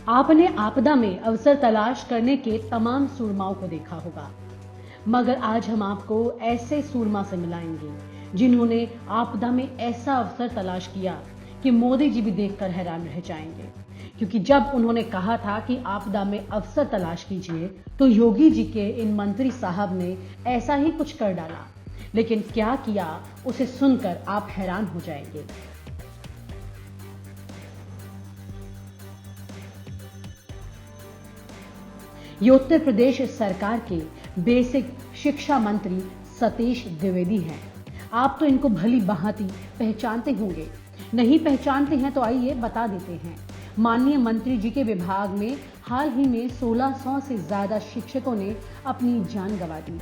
आपने आपदा में अवसर तलाश करने के तमाम सूरमाओं को देखा होगा, मगर आज हम आपको ऐसे सूरमा से मिलाएंगे जिन्होंने आपदा में ऐसा अवसर तलाश किया कि मोदी जी भी देखकर हैरान रह जाएंगे। क्योंकि जब उन्होंने कहा था कि आपदा में अवसर तलाश कीजिए, तो योगी जी के इन मंत्री साहब ने ऐसा ही कुछ कर डाला। लेकिन क्या किया, उसे सुनकर आप हैरान हो जाएंगे। ये उत्तर प्रदेश सरकार के बेसिक शिक्षा मंत्री सतीश द्विवेदी हैं। आप तो इनको भली भांति पहचानते होंगे, नहीं पहचानते हैं तो आइए बता देते हैं। माननीय मंत्री जी के विभाग में हाल ही में 1600 से ज्यादा शिक्षकों ने अपनी जान गंवा दी,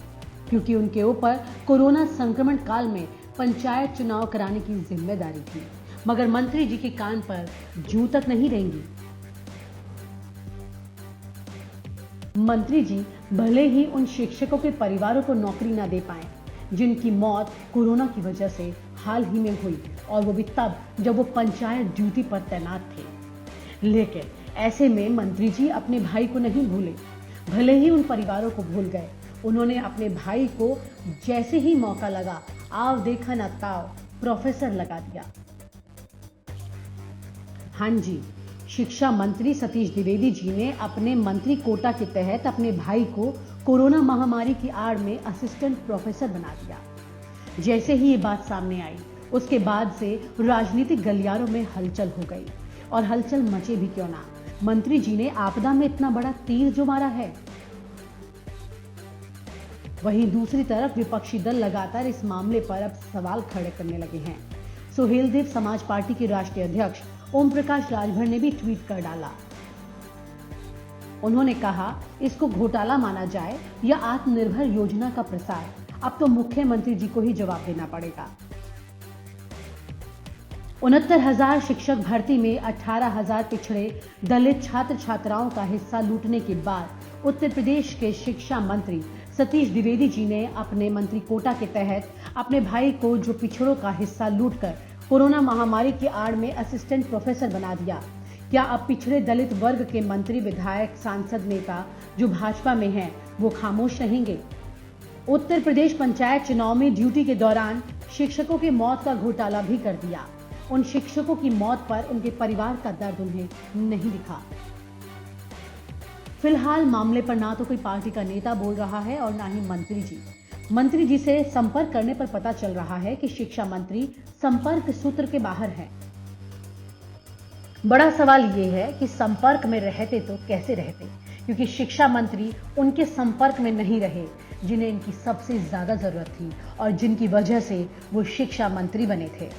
क्योंकि उनके ऊपर कोरोना संक्रमण काल में पंचायत चुनाव कराने की जिम्मेदारी थी। मगर मंत्री जी के कान पर जूं तक नहीं रहेंगी। मंत्री जी भले ही उन शिक्षकों के परिवारों को नौकरी ना दे पाए जिनकी मौत कोरोना की वजह से हाल ही में हुई, और वो भी तब जब वो पंचायत ड्यूटी पर तैनात थे। लेकिन ऐसे में मंत्री जी अपने भाई को नहीं भूले, भले ही उन परिवारों को भूल गए। उन्होंने अपने भाई को जैसे ही मौका लगा, आव देखा न ताव प्रोफेसर लगा दिया। हाँ जी, शिक्षा मंत्री सतीश द्विवेदी जी ने अपने मंत्री कोटा के तहत अपने भाई को कोरोना महामारी की आड़ में असिस्टेंट प्रोफेसर बना दिया। जैसे ही ये बात सामने आई, उसके बाद से राजनीतिक गलियारों में हलचल हो गई, और हलचल मचे भी क्यों ना, मंत्री जी ने आपदा में इतना बड़ा तीर जो मारा है। वहीं दूसरी तरफ विपक्षी दल लगातार इस मामले पर अब सवाल खड़े करने लगे हैं। सुहेलदेव समाज पार्टी के राष्ट्रीय अध्यक्ष ओम प्रकाश राजभर ने भी ट्वीट कर डाला। उन्होंने कहा, इसको घोटाला माना जाए या आत्मनिर्भर योजना का प्रसार, अब तो मुख्यमंत्री जी को ही जवाब देना पड़ेगा। 69,000 शिक्षक भर्ती में 18,000 पिछड़े दलित छात्र छात्राओं का हिस्सा लूटने के बाद उत्तर प्रदेश के शिक्षा मंत्री सतीश द्विवेदी जी ने अपने मंत्री कोटा के तहत अपने भाई को, जो पिछड़ों का हिस्सा लूटकर कोरोना महामारी की आड़ में असिस्टेंट प्रोफेसर बना दिया। क्या अब पिछड़े दलित वर्ग के मंत्री, विधायक, सांसद, नेता जो भाजपा में हैं, वो खामोश रहेंगे? उत्तर प्रदेश पंचायत चुनाव में ड्यूटी के दौरान शिक्षकों की मौत का घोटाला भी कर दिया। उन शिक्षकों की मौत पर उनके परिवार का दर्द उन्हें नहीं दिखा। फिलहाल मामले पर ना तो कोई पार्टी का नेता बोल रहा है और ना ही मंत्री जी। मंत्री जी से संपर्क करने पर पता चल रहा है कि शिक्षा मंत्री संपर्क सूत्र के बाहर हैं। बड़ा सवाल यह है कि संपर्क में रहते तो कैसे रहते, क्योंकि शिक्षा मंत्री उनके संपर्क में नहीं रहे जिन्हें इनकी सबसे ज्यादा जरूरत थी और जिनकी वजह से वो शिक्षा मंत्री बने थे।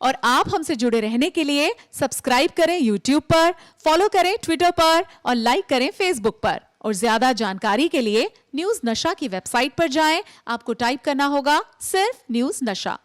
और आप हमसे जुड़े रहने के लिए सब्सक्राइब करें YouTube पर, फॉलो करें ट्विटर पर और लाइक करें Facebook पर। और ज्यादा जानकारी के लिए न्यूज़ नशा की वेबसाइट पर जाएं। आपको टाइप करना होगा सिर्फ न्यूज़ नशा।